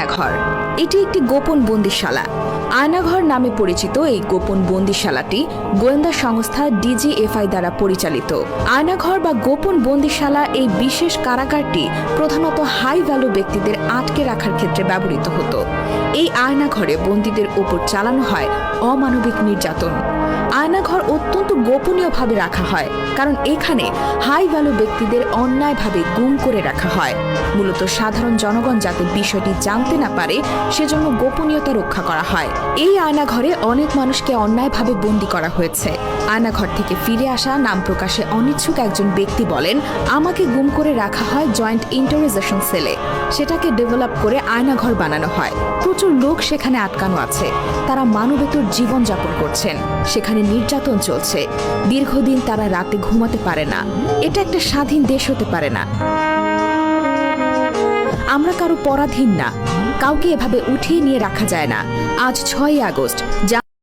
আয়নাঘর। এটি একটি গোপন বন্দিশালা। আয়নাঘর নামে পরিচিত এই গোপন বন্দিশালাটি গোয়েন্দা সংস্থা ডিজিএফআই দ্বারা পরিচালিত। আয়নাঘর বা গোপন বন্দিশালা এই বিশেষ কারাগারটি প্রধানত হাই ভ্যালু ব্যক্তিদের আটকে রাখার ক্ষেত্রে ব্যবহৃত হতো। এই আয়নাঘরে বন্দীদের উপর চালানো হয় অমানবিক নির্যাতন। আয়নাঘর অত্যন্ত গোপনীয়ভাবে রাখা হয়, কারণ এখানে হাই ভ্যালু ব্যক্তিদের অন্যায়ভাবে গুম করে রাখা হয়। মূলত সাধারণ জনগণ যাতে বিষয়টি জানতে না পারে সেজন্য গোপনীয়তা রক্ষা করা হয়। এই আয়নাঘরে অনেক মানুষকে অন্যায়ভাবে বন্দী করা হয়েছে। আয়নাঘর থেকে ফিরে আসা নাম প্রকাশে অনিচ্ছুক একজন ব্যক্তি বলেন, আমাকে গুম করে রাখা হয় জয়েন্ট ইন্টারোগেশন সেলে। সেটাকে ডেভেলপ করে আয়নাঘর বানানো হয়। প্রচুর লোক সেখানে আটকানো আছে। তারা মানবেতর জীবনযাপন করছেন। সেখানে নির্যাতন চলছে। দীর্ঘদিন তারা রাতে ঘুমাতে পারে না। এটা একটা স্বাধীন দেশ হতে পারে না। আমরা কারো পরাধীন না। কাউকে এভাবে উঠিয়ে নিয়ে রাখা যায় না। আজ 6ই আগস্ট